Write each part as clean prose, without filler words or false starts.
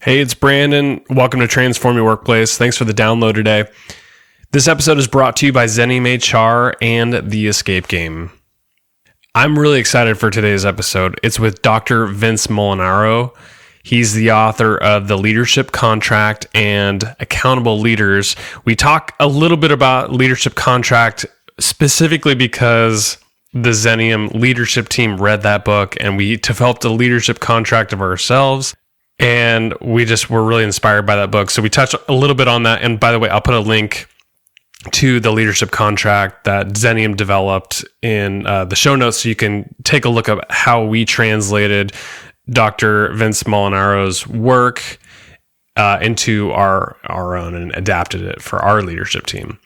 Hey, it's Brandon. Welcome to Transform Your Workplace. Thanks for the download today. This episode is brought to you by Xenium HR and The Escape Game. I'm really excited for today's episode. It's with Dr. Vince Molinaro. He's the author of The Leadership Contract and Accountable Leaders. We talk a little bit about Leadership Contract specifically because the Xenium leadership team read that book and we developed a leadership contract of ourselves. And we just were really inspired by that book. So we touched a little bit on that. And by the way, I'll put a link to the leadership contract that Xenium developed in the show notes so you can take a look at how we translated Dr. Vince Molinaro's work into our own and adapted it for our leadership team.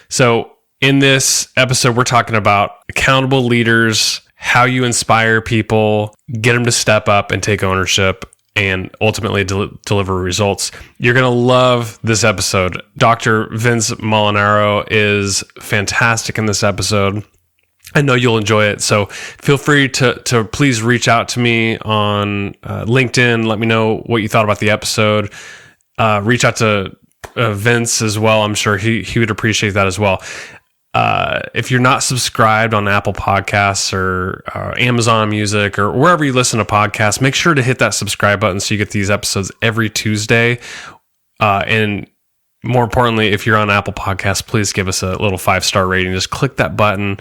So in this episode, we're talking about accountable leaders, how you inspire people, get them to step up and take ownership, and ultimately deliver results. You're going to love this episode. Dr. Vince Molinaro is fantastic in this episode. I know you'll enjoy it. So feel free to please reach out to me on LinkedIn. Let me know what you thought about the episode. Reach out to Vince as well. I'm sure he would appreciate that as well. If you're not subscribed on Apple Podcasts or Amazon Music or wherever you listen to podcasts, make sure to hit that subscribe button so you get these episodes every Tuesday. And more importantly, if you're on Apple Podcasts, please give us a little 5-star rating. Just click that button,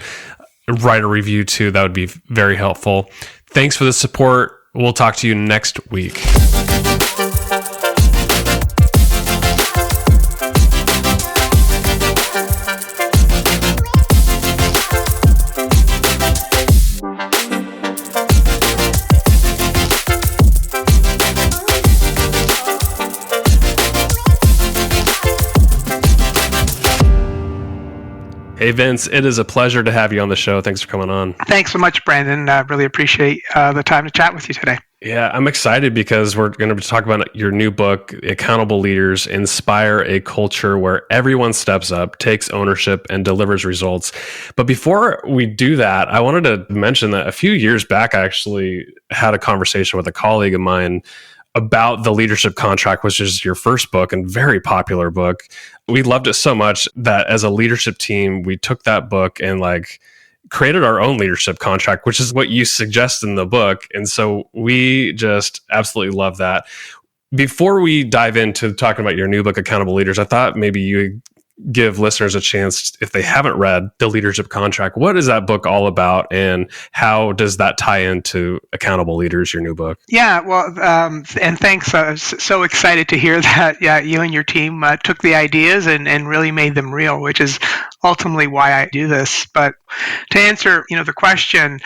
write a review too. That would be very helpful. Thanks for the support. We'll talk to you next week. Hey, Vince, it is a pleasure to have you on the show. Thanks for coming on. Thanks so much, Brandon. I really appreciate the time to chat with you today. Yeah, I'm excited because we're going to talk about your new book, Accountable Leaders, Inspire a Culture Where Everyone Steps Up, Takes Ownership, and Delivers Results. But before we do that, I wanted to mention that a few years back, I actually had a conversation with a colleague of mine about the Leadership Contract, which is your first book and very popular book. We loved it so much that as a leadership team, we took that book and created our own leadership contract, which is what you suggest in the book. And so we just absolutely love that. Before we dive into talking about your new book, Accountable Leaders, I thought maybe you would give listeners a chance, if they haven't read The Leadership Contract, what is that book all about and how does that tie into Accountable Leaders, your new book? Yeah, well, and thanks. So excited to hear that you and your team took the ideas and really made them real, which is ultimately why I do this. But to answer, the question,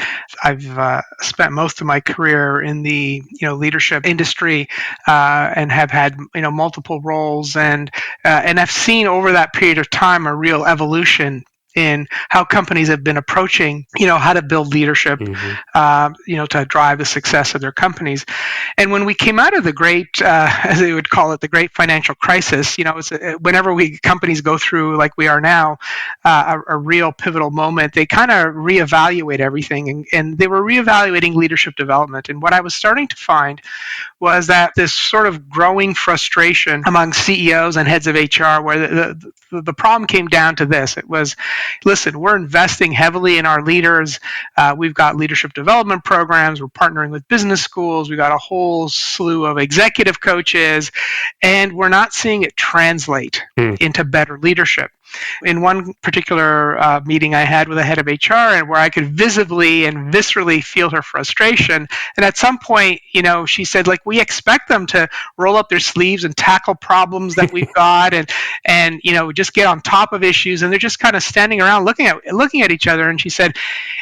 I've spent most of my career in the, leadership industry and have had, multiple roles and I've seen over that period of time a real evolution in how companies have been approaching, how to build leadership, to drive the success of their companies. And when we came out of the great, as they would call it, the great financial crisis, whenever companies go through, like we are now, a real pivotal moment, they kind of reevaluate everything. And they were reevaluating leadership development. And what I was starting to find was that this sort of growing frustration among CEOs and heads of HR, where the problem came down to this. It was, listen, we're investing heavily in our leaders. We've got leadership development programs. We're partnering with business schools. We've got a whole slew of executive coaches, and we're not seeing it translate into better leadership. In one particular meeting I had with a head of HR, and where I could visibly and viscerally feel her frustration. And at some point, she said, we expect them to roll up their sleeves and tackle problems that we've got, and just get on top of issues. And they're just kind of standing around looking at each other. And she said,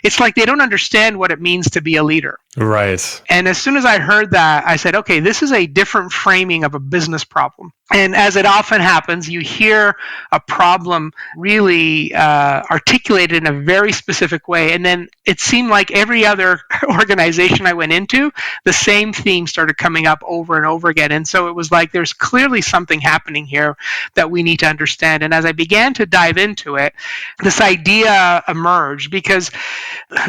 it's like they don't understand what it means to be a leader. Right. And as soon as I heard that, I said, okay, this is a different framing of a business problem. And as it often happens, you hear a problem really articulated in a very specific way. And then it seemed like every other organization I went into, the same theme started coming up over and over again. And so it was like, there's clearly something happening here that we need to understand. And as I began to dive into it, this idea emerged, because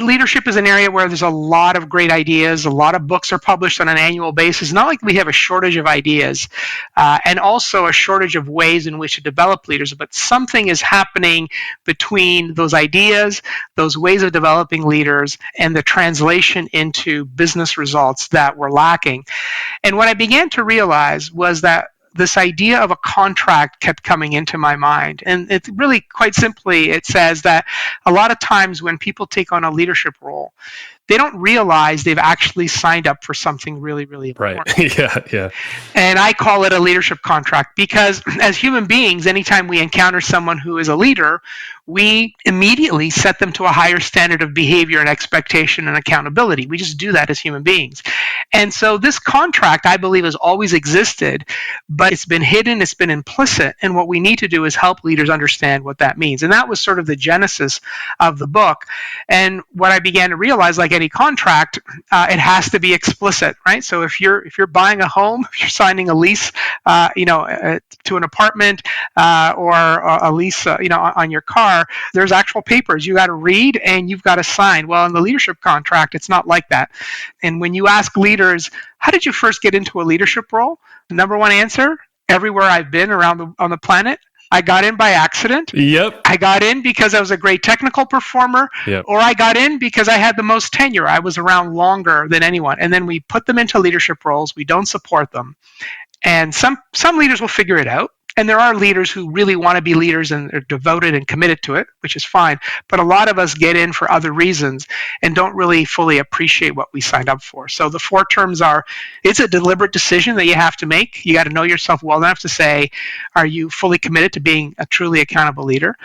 leadership is an area where there's a lot of great ideas. A lot of books are published on an annual basis. Not like we have a shortage of ideas and also a shortage of ways in which to develop leaders, but something is happening between those ideas, those ways of developing leaders, and the translation into business results that were lacking. And what I began to realize was that this idea of a contract kept coming into my mind. And it's really quite simply, it says that a lot of times when people take on a leadership role, they don't realize they've actually signed up for something really, really important. Right. Yeah. And I call it a leadership contract because as human beings, anytime we encounter someone who is a leader, we immediately set them to a higher standard of behavior and expectation and accountability. We just do that as human beings. And so this contract, I believe, has always existed, but it's been hidden, it's been implicit. And what we need to do is help leaders understand what that means. And that was sort of the genesis of the book. And what I began to realize, like any contract, it has to be explicit, right? So if you're buying a home, if you're signing a lease, to an apartment or a lease, on your car, there's actual papers you got to read and you've got to sign. Well, in the leadership contract, it's not like that. And when you ask leaders, how did you first get into a leadership role? The number one answer, everywhere I've been around on the planet, I got in by accident. Yep. I got in because I was a great technical performer, Yep. or I got in because I had the most tenure. I was around longer than anyone. And then we put them into leadership roles. We don't support them. And some leaders will figure it out. And there are leaders who really want to be leaders and are devoted and committed to it, which is fine. But a lot of us get in for other reasons and don't really fully appreciate what we signed up for. So the 4 terms are, it's a deliberate decision that you have to make. You got to know yourself well enough to say, are you fully committed to being a truly accountable leader?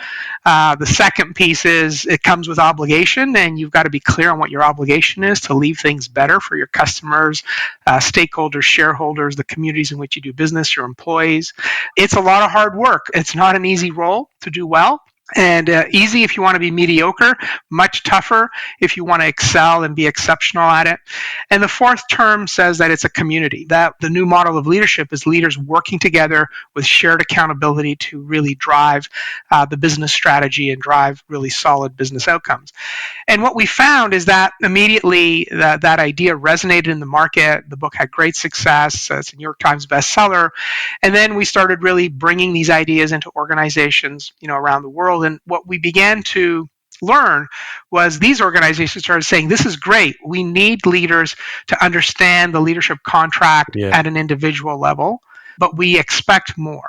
The second piece is it comes with obligation, and you've got to be clear on what your obligation is to leave things better for your customers, stakeholders, shareholders, the communities in which you do business, your employees. It's a lot of hard work. It's not an easy role to do well. And easy if you want to be mediocre, much tougher if you want to excel and be exceptional at it. And the 4th term says that it's a community, that the new model of leadership is leaders working together with shared accountability to really drive the business strategy and drive really solid business outcomes. And what we found is that immediately that idea resonated in the market. The book had great success. It's a New York Times bestseller. And then we started really bringing these ideas into organizations, around the world. And what we began to learn was these organizations started saying, this is great. We need leaders to understand the leadership contract at an individual level. But we expect more.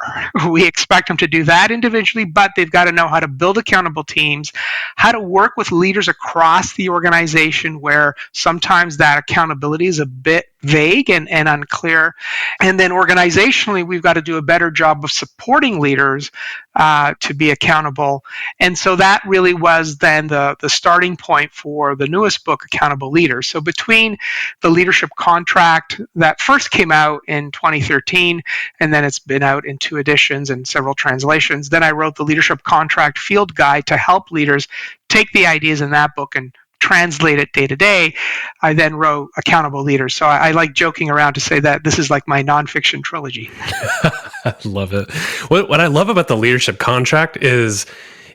We expect them to do that individually, but they've got to know how to build accountable teams, how to work with leaders across the organization where sometimes that accountability is a bit vague and unclear. And then organizationally, we've got to do a better job of supporting leaders to be accountable. And so that really was then the starting point for the newest book, Accountable Leaders. So between the leadership contract that first came out in 2013, and then it's been out in 2 editions and several translations, then I wrote the Leadership Contract Field Guide to help leaders take the ideas in that book and translate it day to day. I then wrote Accountable Leaders. So I like joking around to say that this is like my nonfiction trilogy. I love it. What I love about the leadership contract is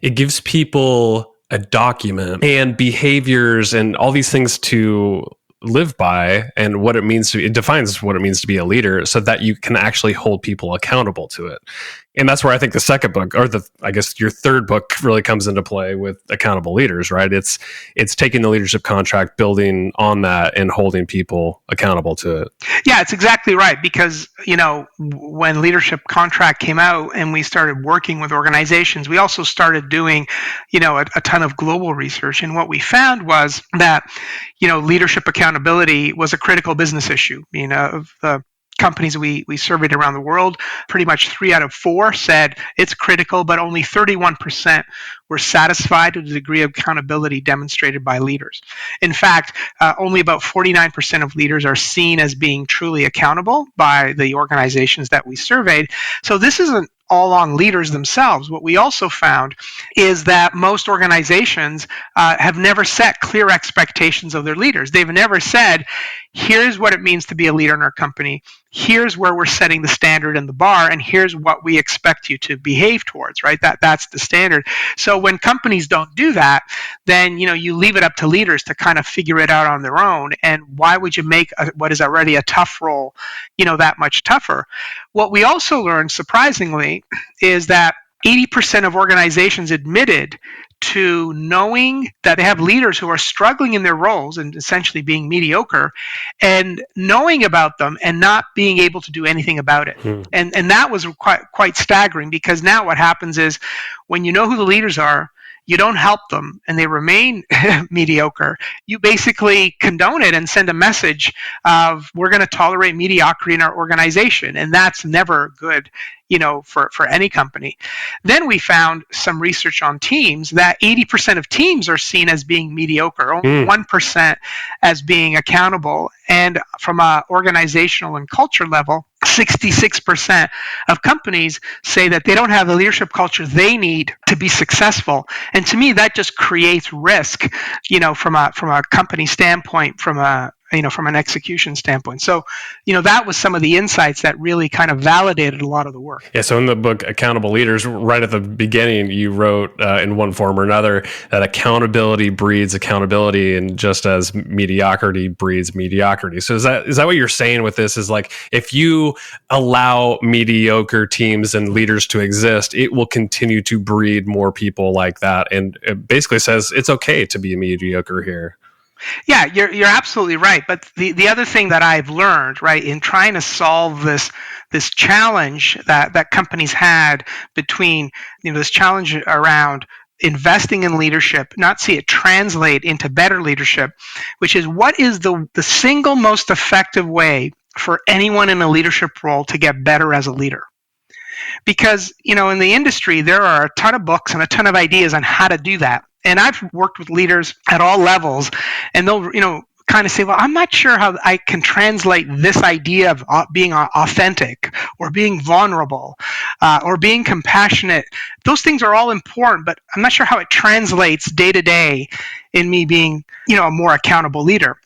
it gives people a document and behaviors and all these things to live by, and what it means it defines what it means to be a leader, so that you can actually hold people accountable to it. And that's where I think the second book, or I guess your third book, really comes into play with Accountable Leaders, right? It's taking the leadership contract, building on that, and holding people accountable to it. Yeah, it's exactly right. Because, when Leadership Contract came out and we started working with organizations, we also started doing, a ton of global research. And what we found was that, leadership accountability was a critical business issue. The companies we surveyed around the world, pretty much 3 out of 4 said it's critical, but only 31% were satisfied with the degree of accountability demonstrated by leaders. In fact, only about 49% of leaders are seen as being truly accountable by the organizations that we surveyed. So this is an all along leaders themselves, what we also found is that most organizations have never set clear expectations of their leaders. They've never said, here's what it means to be a leader in our company. Here's where we're setting the standard and the bar, and here's what we expect you to behave towards, right? That's the standard. So when companies don't do that, then you leave it up to leaders to kind of figure it out on their own. And why would you make what is already a tough role, that much tougher? What we also learned, surprisingly, is that 80% of organizations admitted to knowing that they have leaders who are struggling in their roles and essentially being mediocre, and knowing about them and not being able to do anything about it. And that was quite staggering, because now what happens is when you know who the leaders are, you don't help them and they remain mediocre, you basically condone it and send a message of, we're going to tolerate mediocrity in our organization. And that's never good, for any company. Then we found some research on teams that 80% of teams are seen as being mediocre, only 1% as being accountable. And from an organizational and culture level, 66% of companies say that they don't have the leadership culture they need to be successful. And to me, that just creates risk, from a company standpoint, from an execution standpoint. So, that was some of the insights that really kind of validated a lot of the work. Yeah. So in the book, Accountable Leaders, right at the beginning, you wrote in one form or another that accountability breeds accountability, and just as mediocrity breeds mediocrity. So is that what you're saying with this? Is like, if you allow mediocre teams and leaders to exist, it will continue to breed more people like that. And it basically says it's okay to be mediocre here. Yeah, you're absolutely right. But the other thing that I've learned, right, in trying to solve this challenge that companies had between, this challenge around investing in leadership, not see it translate into better leadership, which is, what is the single most effective way for anyone in a leadership role to get better as a leader? Because, in the industry, there are a ton of books and a ton of ideas on how to do that. And I've worked with leaders at all levels, and they'll, kind of say, well, I'm not sure how I can translate this idea of being authentic or being vulnerable or being compassionate. Those things are all important, but I'm not sure how it translates day to day in me being, a more accountable leader.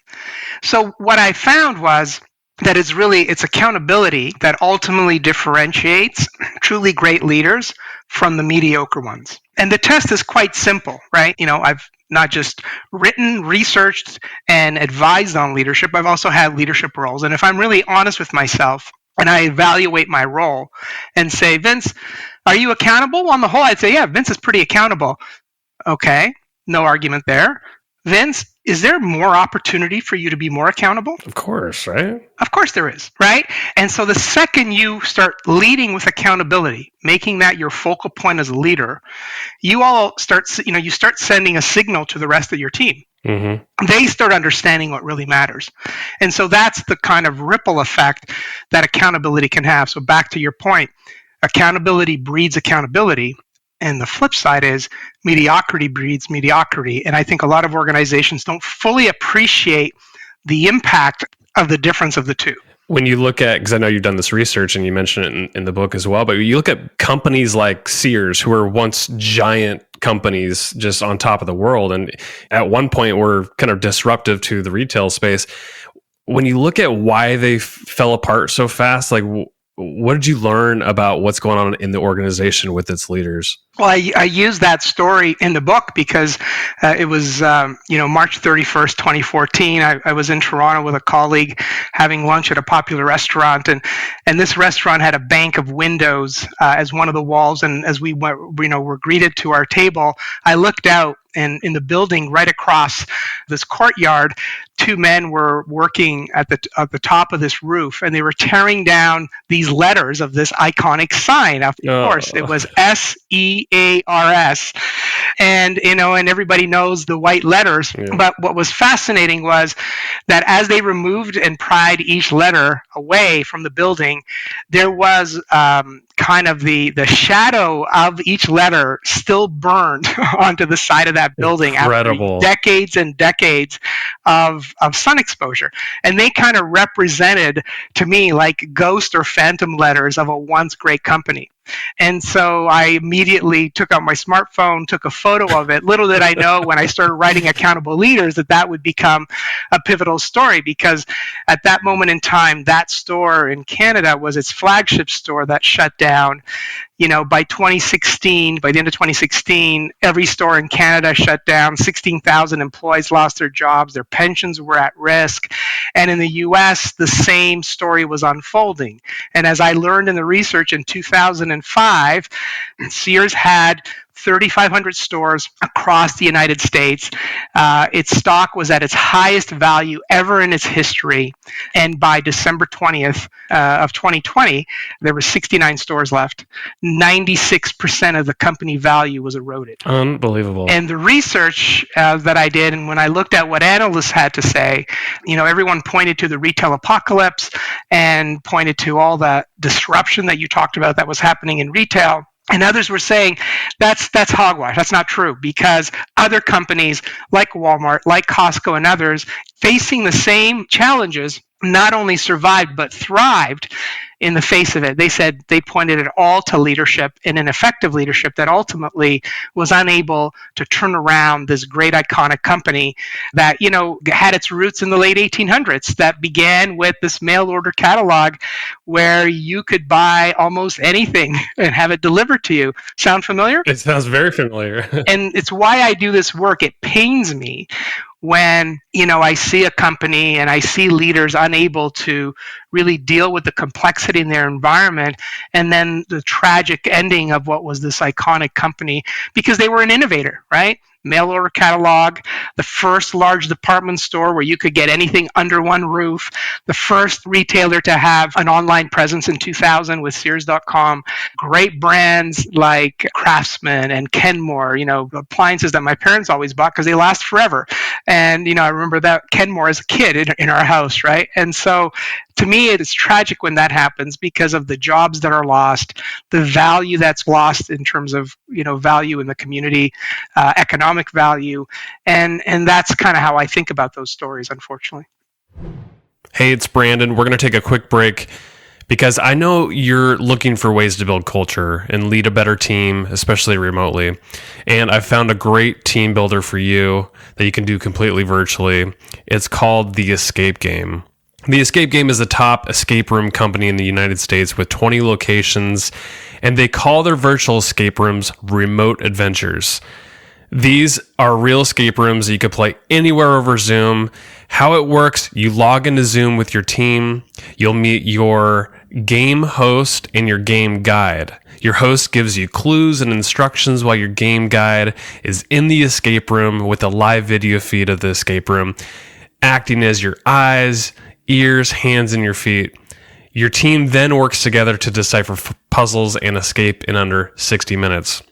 So what I found was that it's accountability that ultimately differentiates truly great leaders from the mediocre ones. And the test is quite simple, right? I've not just written, researched, and advised on leadership, I've also had leadership roles. And if I'm really honest with myself and I evaluate my role and say, Vince, are you accountable? Well, on the whole, I'd say, yeah, Vince is pretty accountable. Okay, no argument there. Vince, is there more opportunity for you to be more accountable? Of course, right? Of course there is, right? And so the second you start leading with accountability, making that your focal point as a leader, you start sending a signal to the rest of your team. Mm-hmm. They start understanding what really matters. And so that's the kind of ripple effect that accountability can have. So back to your point, accountability breeds accountability. And the flip side is mediocrity breeds mediocrity. And I think a lot of organizations don't fully appreciate the impact of the difference of the two. When you look at, because I know you've done this research and you mentioned it in the book as well, but you look at companies like Sears, who were once giant companies just on top of the world, and at one point were kind of disruptive to the retail space. When you look at why they fell apart so fast, like, what did you learn about what's going on in the organization with its leaders? Well, I used that story in the book because it was, March 31st, 2014. I was in Toronto with a colleague having lunch at a popular restaurant, and this restaurant had a bank of windows as one of the walls. And as we were greeted to our table, I looked out, and in the building right across this courtyard, two men were working at the top of this roof, and they were tearing down these letters of this iconic sign. Of course, it was SEARS, and everybody knows the white letters. Yeah. But what was fascinating was that as they removed and pried each letter away from the building, there was kind of the shadow of each letter still burned onto the side of that building. Incredible. After decades and decades of sun exposure. And they kind of represented to me like ghost or phantom letters of a once great company. And so I immediately took out my smartphone, took a photo of it. Little did I know when I started writing Accountable Leaders that would become a pivotal story, because at that moment in time, that store in Canada was its flagship store that shut down. By 2016, by the end of 2016, every store in Canada shut down. 16,000 employees lost their jobs. Their pensions were at risk. And in the US, the same story was unfolding. And as I learned in the research in 2005, Sears had 3,500 stores across the United States. Its stock was at its highest value ever in its history. And by December 20th of 2020, there were 69 stores left. 96% of the company value was eroded. Unbelievable. And the research that I did, and when I looked at what analysts had to say, everyone pointed to the retail apocalypse and pointed to all that disruption that you talked about that was happening in retail. And others were saying that's hogwash. That's not true, because other companies like Walmart, like Costco and others, facing the same challenges, not only survived but thrived in the face of it. They said they pointed it all to leadership, and ineffective leadership that ultimately was unable to turn around this great iconic company that had its roots in the late 1800s, that began with this mail order catalog where you could buy almost anything and have it delivered to you. Sound familiar? It sounds very familiar. And it's why I do this work. It pains me when I see a company and I see leaders unable to really deal with the complexity in their environment, and then the tragic ending of what was this iconic company, because they were an innovator, right? Mail order catalog, the first large department store where you could get anything under one roof, the first retailer to have an online presence in 2000 with Sears.com, great brands like Craftsman and Kenmore, appliances that my parents always bought because they last forever. And, I remember that Kenmore as a kid in our house, right? And so to me, it is tragic when that happens, because of the jobs that are lost, the value that's lost in terms of, value in the community, economic value. And that's kind of how I think about those stories, unfortunately. Hey, it's Brandon. We're going to take a quick break because I know you're looking for ways to build culture and lead a better team, especially remotely. And I found a great team builder for you that you can do completely virtually. It's called The Escape Game. The Escape Game is the top escape room company in the United States with 20 locations, and they call their virtual escape rooms remote adventures. These are real escape rooms that you can play anywhere over Zoom. How it works, you log into Zoom with your team. You'll meet your game host and your game guide. Your host gives you clues and instructions while your game guide is in the escape room with a live video feed of the escape room, acting as your eyes, ears, hands, and your feet. Your team then works together to decipher puzzles and escape in under 60 minutes.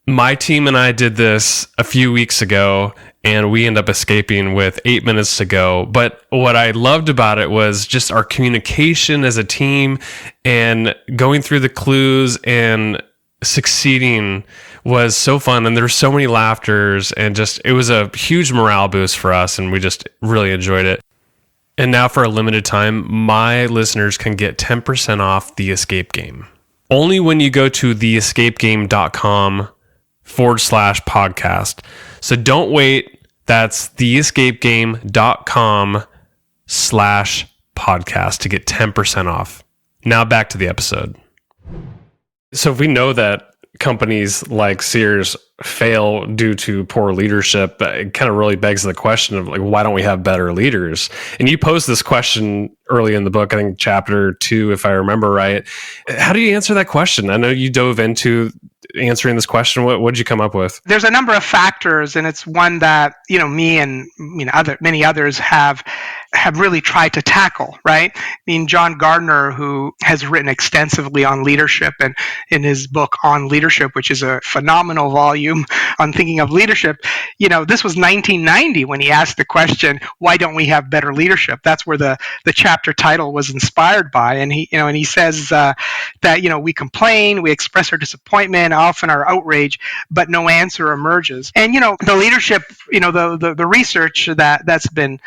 My team and I did this a few weeks ago, and we ended up escaping with 8 minutes to go. But what I loved about it was just our communication as a team, and going through the clues and succeeding was so fun. And there's so many laughters, and just it was a huge morale boost for us, and we just really enjoyed it. And now for a limited time, my listeners can get 10% off The Escape Game. Only when you go to theescapegame.com/podcast. So don't wait. That's theescapegame.com/podcast to get 10% off. Now back to the episode. So if we know that companies like Sears fail due to poor leadership, it kind of really begs the question of why don't we have better leaders? And you posed this question early in the book, I think chapter 2, if I remember right. How do you answer that question? I know you dove into answering this question. What did you come up with? There's a number of factors, and it's one that me and many others have really tried to tackle, right? John Gardner, who has written extensively on leadership, and in his book On Leadership, which is a phenomenal volume on thinking of leadership, this was 1990 when he asked the question, why don't we have better leadership? That's where the chapter title was inspired by. And he says that we complain, we express our disappointment, often our outrage, but no answer emerges. And the leadership, the research that's been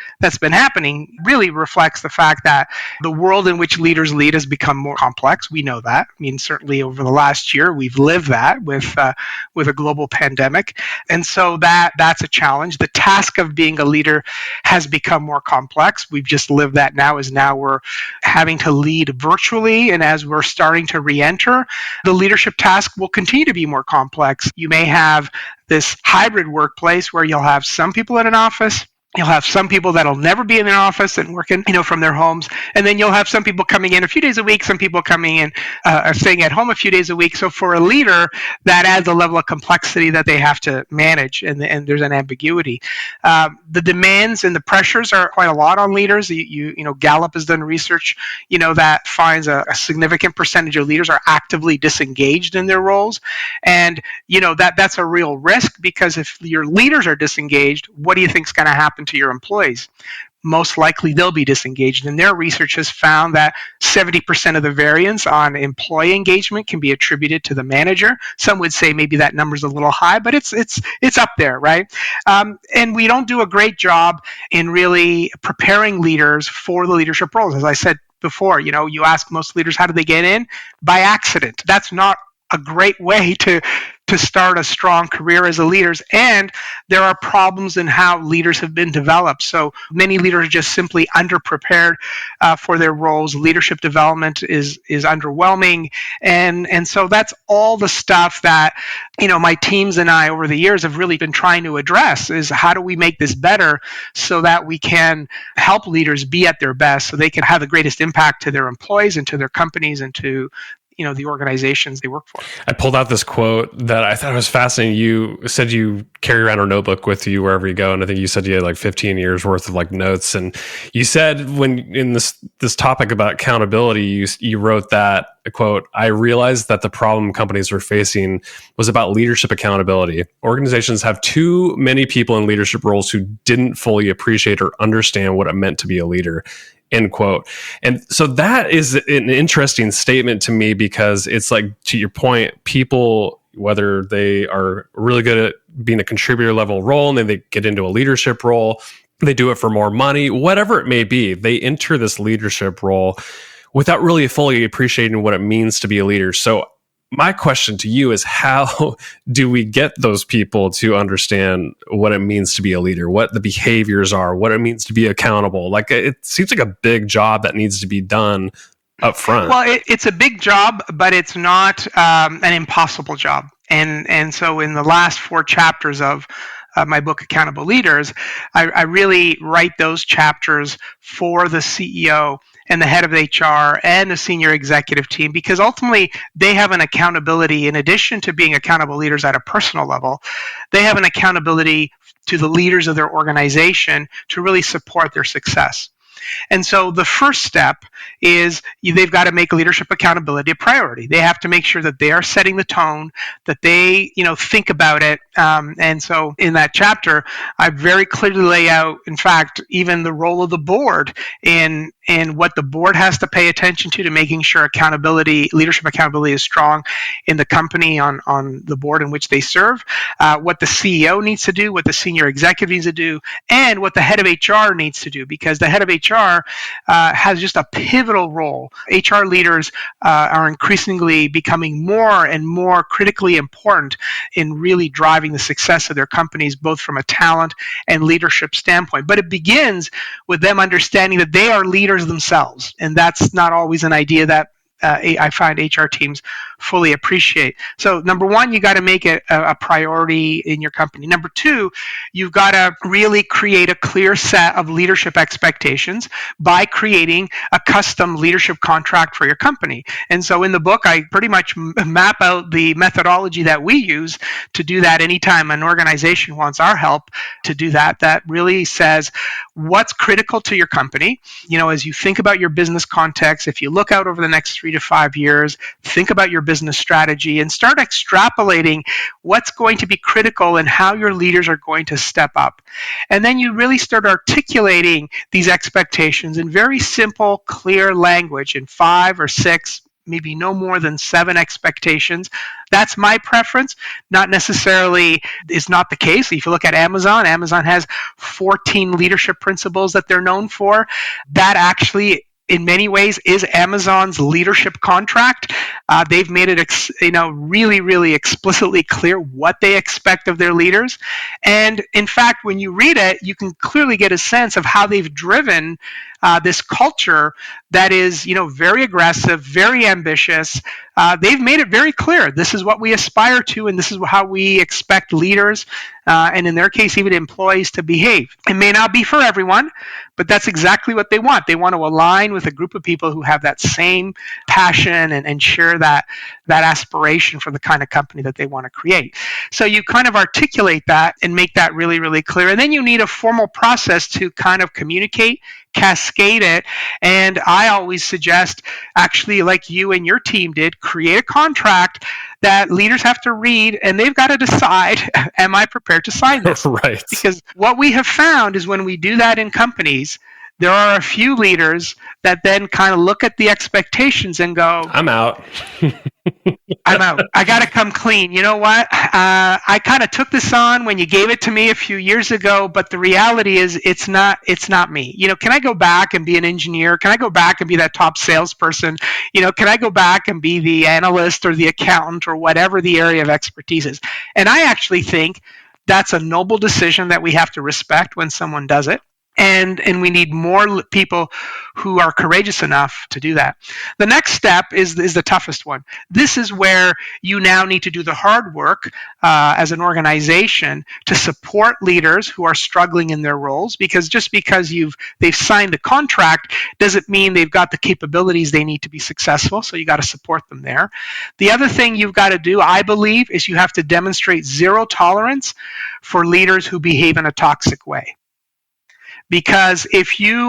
happening writing really reflects the fact that the world in which leaders lead has become more complex. We know that. I mean, certainly over the last year, we've lived that with a global pandemic. And so that's a challenge. The task of being a leader has become more complex. We've just lived that now, as now we're having to lead virtually. And as we're starting to re-enter, the leadership task will continue to be more complex. You may have this hybrid workplace where you'll have some people in an office, you'll have some people that'll never be in an office and working, from their homes, and then you'll have some people coming in a few days a week, some people coming in staying at home a few days a week. So for a leader, that adds a level of complexity that they have to manage, and there's an ambiguity. The demands and the pressures are quite a lot on leaders. Gallup has done research, that finds a significant percentage of leaders are actively disengaged in their roles, and that's a real risk, because if your leaders are disengaged, what do you think is going to happen to your employees? Most likely they'll be disengaged. And their research has found that 70% of the variance on employee engagement can be attributed to the manager. Some would say maybe that number's a little high, but it's up there, right? And we don't do a great job in really preparing leaders for the leadership roles. As I said before, you ask most leaders, how do they get in? By accident. That's not a great way to start a strong career as a leaders, and there are problems in how leaders have been developed. So many leaders are just simply underprepared for their roles. Leadership development is underwhelming, and so that's all the stuff that my teams and I over the years have really been trying to address, is how do we make this better so that we can help leaders be at their best, so they can have the greatest impact to their employees and to their companies and to the organizations they work for. I pulled out this quote that I thought was fascinating. You said you carry around a notebook with you wherever you go, and I think you said you had like 15 years worth of notes. And you said, when in this topic about accountability, you wrote that, quote, "I realized that the problem companies were facing was about leadership accountability. Organizations have too many people in leadership roles who didn't fully appreciate or understand what it meant to be a leader." End quote. And so that is an interesting statement to me, because it's like, to your point, people, whether they are really good at being a contributor level role and then they get into a leadership role, they do it for more money, whatever it may be, they enter this leadership role without really fully appreciating what it means to be a leader. So my question to you is, how do we get those people to understand what it means to be a leader, what the behaviors are, what it means to be accountable? It seems like a big job that needs to be done up front. Well, it's a big job, but it's not an impossible job. And so in the last 4 chapters of my book, Accountable Leaders, I really write those chapters for the CEO and the head of HR and the senior executive team, because ultimately they have an accountability, in addition to being accountable leaders at a personal level, they have an accountability to the leaders of their organization to really support their success. And so the first step is they've got to make leadership accountability a priority. They have to make sure that they are setting the tone, that they, think about it. And so in that chapter, I very clearly lay out, in fact, even the role of the board in what the board has to pay attention to making sure leadership accountability is strong in the company on the board in which they serve, what the CEO needs to do, what the senior executive needs to do, and what the head of HR needs to do, because the head of HR has just a pivotal role. HR leaders are increasingly becoming more and more critically important in really driving the success of their companies, both from a talent and leadership standpoint. But it begins with them understanding that they are leaders themselves, and that's not always an idea that I find HR teams fully appreciate. So number one, you got to make it a priority in your company. Number two, you've got to really create a clear set of leadership expectations by creating a custom leadership contract for your company. And so in the book, I pretty much map out the methodology that we use to do that anytime an organization wants our help to do that. That really says what's critical to your company. As you think about your business context, if you look out over the next 3 to 5 years, think about your business strategy and start extrapolating what's going to be critical and how your leaders are going to step up. And then you really start articulating these expectations in very simple, clear language in 5 or 6, maybe no more than 7 expectations. That's my preference. Not necessarily is not the case. If you look at Amazon, Amazon has 14 leadership principles that they're known for. That actually, in many ways, is Amazon's leadership contract. They've made it, really, really explicitly clear what they expect of their leaders. And in fact, when you read it, you can clearly get a sense of how they've driven this culture that is, very aggressive, very ambitious. They've made it very clear. This is what we aspire to, and this is how we expect leaders, and in their case, even employees, to behave. It may not be for everyone, but that's exactly what they want. They want to align with a group of people who have that same passion and share that aspiration for the kind of company that they want to create. So you kind of articulate that and make that really, really clear. And then you need a formal process to kind of communicate, cascade it. And I always suggest, actually, like you and your team did, create a contract that leaders have to read, and they've got to decide, am I prepared to sign this? Right. Because what we have found is when we do that in companies, there are a few leaders that then kind of look at the expectations and go, I'm out. I'm out. I got to come clean. You know what? I kind of took this on when you gave it to me a few years ago, but the reality is it's not me. Can I go back and be an engineer? Can I go back and be that top salesperson? Can I go back and be the analyst or the accountant or whatever the area of expertise is? And I actually think that's a noble decision that we have to respect when someone does it. And we need more people who are courageous enough to do that. The next step is the toughest one. This is where you now need to do the hard work as an organization to support leaders who are struggling in their roles, because just because they've signed the contract doesn't mean they've got the capabilities they need to be successful, so you got to support them there. The other thing you've got to do, I believe, is you have to demonstrate zero tolerance for leaders who behave in a toxic way. Because if you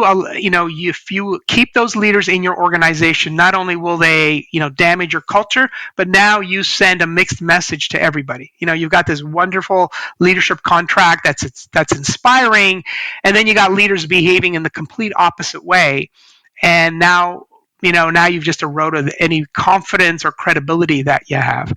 keep those leaders in your organization, not only will they damage your culture, but now you send a mixed message to everybody. You've got this wonderful leadership contract that's inspiring, and then you got leaders behaving in the complete opposite way, and now you've just eroded any confidence or credibility that you have.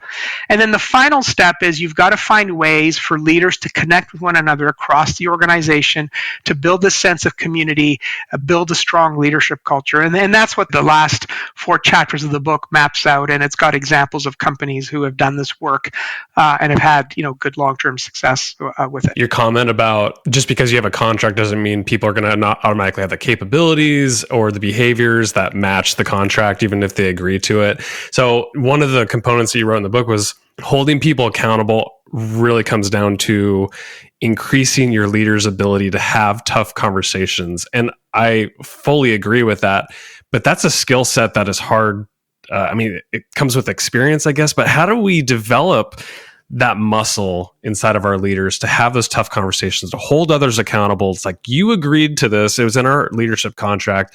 And then the final step is you've got to find ways for leaders to connect with one another across the organization to build a sense of community, build a strong leadership culture. And that's what the last 4 chapters of the book maps out. And it's got examples of companies who have done this work and have had good long-term success with it. Your comment about just because you have a contract doesn't mean people are going to not automatically have the capabilities or the behaviors that match the contract, even if they agree to it. So one of the components that you wrote in the book was holding people accountable really comes down to increasing your leader's ability to have tough conversations. And I fully agree with that, but that's a skill set that is hard. It comes with experience, I guess, but how do we develop that muscle inside of our leaders to have those tough conversations, to hold others accountable? It's like, you agreed to this. It was in our leadership contract,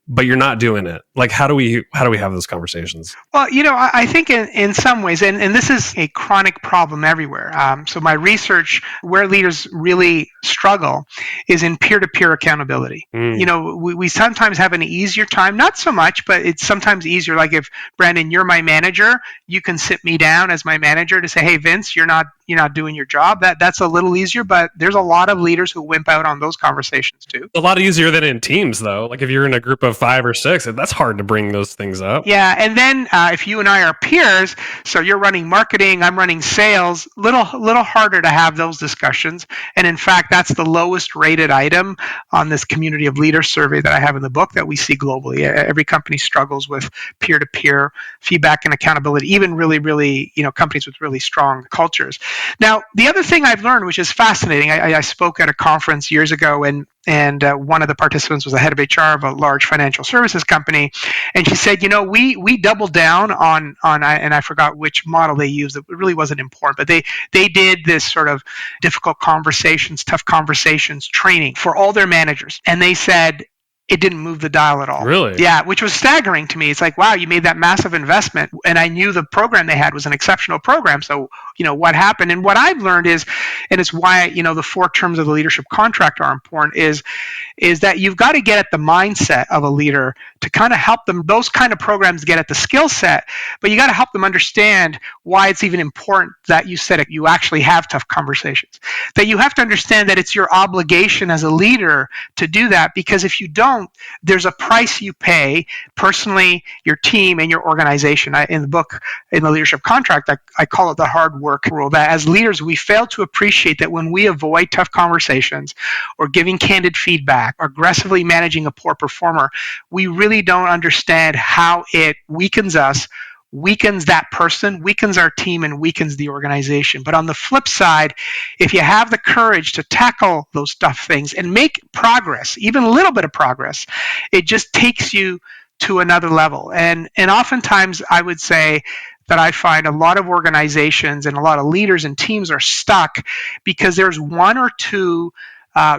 but you're not doing it. Like, how do we have those conversations? Well, I think in some ways, and this is a chronic problem everywhere. So my research, where leaders really struggle, is in peer-to-peer accountability. We sometimes have an easier time, not so much, but it's sometimes easier. Like if, Brandon, you're my manager, you can sit me down as my manager to say, hey, Vince, you're not doing your job. That's a little easier, but there's a lot of leaders who wimp out on those conversations too. A lot easier than in teams, though. Like if you're in a group of 5 or 6, that's hard to bring those things up. Yeah, and then if you and I are peers, so you're running marketing, I'm running sales, little harder to have those discussions. And in fact, that's the lowest rated item on this community of leaders survey that I have in the book that we see globally. Every company struggles with peer-to-peer feedback and accountability, even really, really, companies with really strong cultures. Now, the other thing I've learned, which is fascinating, I spoke at a conference years ago, and one of the participants was the head of HR of a large financial services company, and she said, we doubled down on and I forgot which model they used. It really wasn't important, but they did this sort of difficult conversations, tough conversations training for all their managers, and they said it didn't move the dial at all. Really? Yeah, which was staggering to me. It's like, wow, you made that massive investment, and I knew the program they had was an exceptional program. So, what happened? And what I've learned is, and it's why, the 4 terms of the leadership contract are important, is that you've got to get at the mindset of a leader to kind of help them, those kind of programs get at the skill set, but you got to help them understand why it's even important that you actually have tough conversations. That you have to understand that it's your obligation as a leader to do that, because if you don't, there's a price you pay personally, your team, and your organization. In the book, in the leadership contract, I call it the hard work rule, that as leaders, we fail to appreciate that when we avoid tough conversations or giving candid feedback or aggressively managing a poor performer, we really don't understand how it weakens us, weakens that person, weakens our team, and weakens the organization. But on the flip side, if you have the courage to tackle those tough things and make progress, even a little bit of progress, it just takes you to another level. And oftentimes I would say that I find a lot of organizations and a lot of leaders and teams are stuck because there's 1 or 2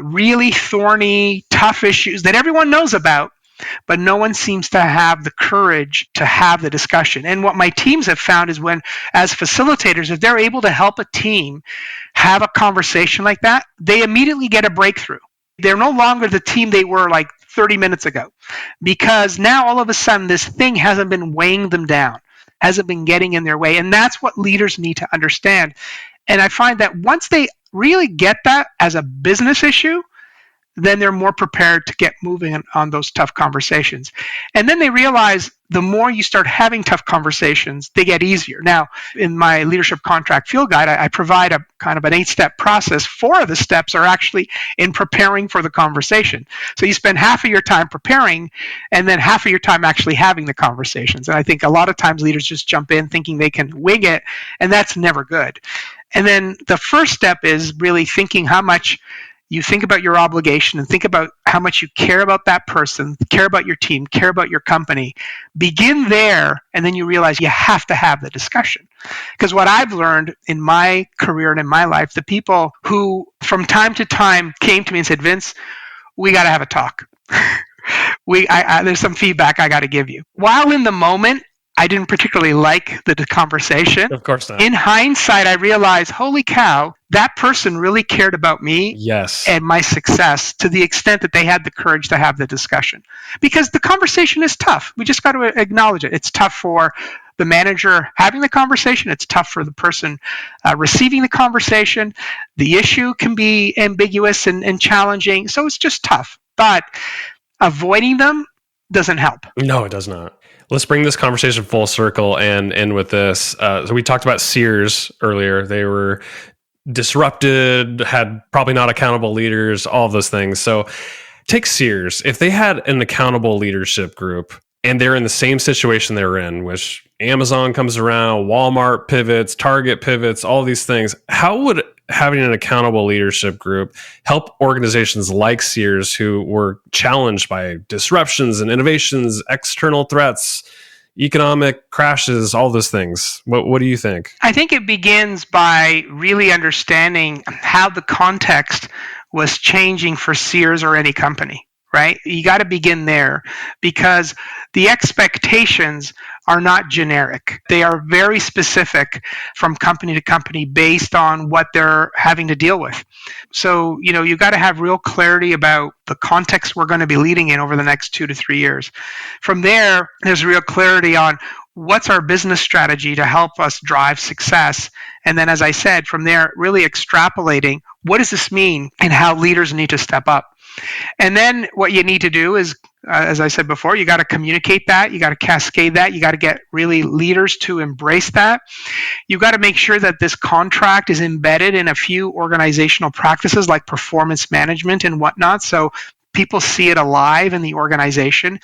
really thorny, tough issues that everyone knows about, but no one seems to have the courage to have the discussion. And what my teams have found is when, as facilitators, if they're able to help a team have a conversation like that, they immediately get a breakthrough. They're no longer the team they were like 30 minutes ago, because now all of a sudden this thing hasn't been weighing them down, hasn't been getting in their way. And that's what leaders need to understand. And I find that once they really get that as a business issue, then they're more prepared to get moving on those tough conversations. And then they realize the more you start having tough conversations, they get easier. Now, in my leadership contract field guide, I provide a kind of an 8-step process. 4 of the steps are actually in preparing for the conversation. So you spend half of your time preparing and then half of your time actually having the conversations. And I think a lot of times leaders just jump in thinking they can wing it, and that's never good. And then the first step is really thinking how much you think about your obligation and think about how much you care about that person, care about your team, care about your company. Begin there, and then you realize you have to have the discussion. Because what I've learned in my career and in my life, the people who from time to time came to me and said, Vince, we got to have a talk. There's some feedback I got to give you. While in the moment, I didn't particularly like the conversation. Of course not. In hindsight, I realized, holy cow, that person really cared about me and my success to the extent that they had the courage to have the discussion. Because the conversation is tough. We just got to acknowledge it. It's tough for the manager having the conversation. It's tough for the person receiving the conversation. The issue can be ambiguous and challenging. So it's just tough. But avoiding them doesn't help. No, it does not. Let's bring this conversation full circle and end with this. So we talked about Sears earlier. They were disrupted, had probably not accountable leaders, all of those things. So take Sears. If they had an accountable leadership group and they're in the same situation they're in, which Amazon comes around, Walmart pivots, Target pivots, all these things, how would having an accountable leadership group help organizations like Sears who were challenged by disruptions and innovations, external threats, economic crashes, all those things? What do you think? I think it begins by really understanding how the context was changing for Sears or any company, right? You got to begin there, because the expectations are not generic. They are very specific from company to company based on what they're having to deal with. So, you got to have real clarity about the context we're going to be leading in over the next 2 to 3 years. From there, there's real clarity on what's our business strategy to help us drive success. And then, as I said, from there, really extrapolating what does this mean and how leaders need to step up. And then what you need to do is, as I said before, you got to communicate that. You got to cascade that. You got to get really leaders to embrace that. You got to make sure that this contract is embedded in a few organizational practices like performance management and whatnot, so people see it alive in the organization.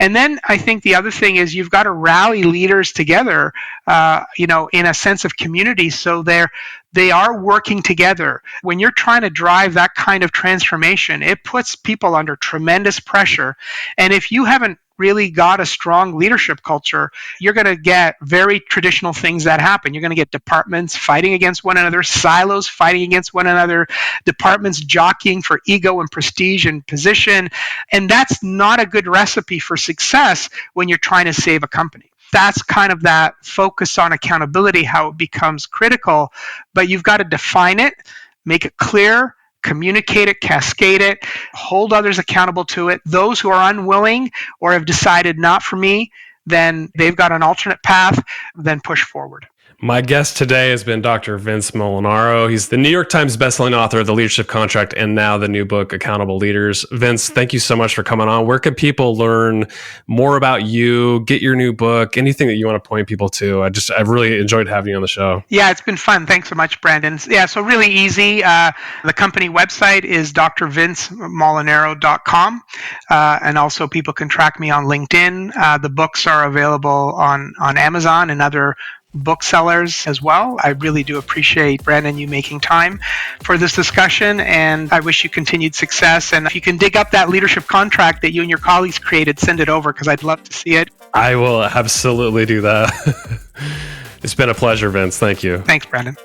And then I think the other thing is you've got to rally leaders together, in a sense of community, so they are working together. When you're trying to drive that kind of transformation, it puts people under tremendous pressure. And if you haven't really got a strong leadership culture, you're going to get very traditional things that happen. You're going to get departments fighting against one another, silos fighting against one another, departments jockeying for ego and prestige and position. And that's not a good recipe for success when you're trying to save a company. That's kind of that focus on accountability, how it becomes critical. But you've got to define it, make it clear, communicate it, cascade it, hold others accountable to it. Those who are unwilling or have decided not for me, then they've got an alternate path, then push forward. My guest today has been Dr. Vince Molinaro. He's the New York Times bestselling author of The Leadership Contract and now the new book, Accountable Leaders. Vince, thank you so much for coming on. Where can people learn more about you, get your new book, anything that you want to point people to? I've really enjoyed having you on the show. Yeah, it's been fun. Thanks so much, Brandon. Yeah, so really easy. The company website is drvincemolinaro.com. And also people can track me on LinkedIn. The books are available on Amazon and other booksellers as well. I really do appreciate, Brandon, you making time for this discussion, and I wish you continued success. And if you can dig up that leadership contract that you and your colleagues created, send it over because I'd love to see it. I will absolutely do that. It's been a pleasure, Vince. Thank you. Thanks, Brandon.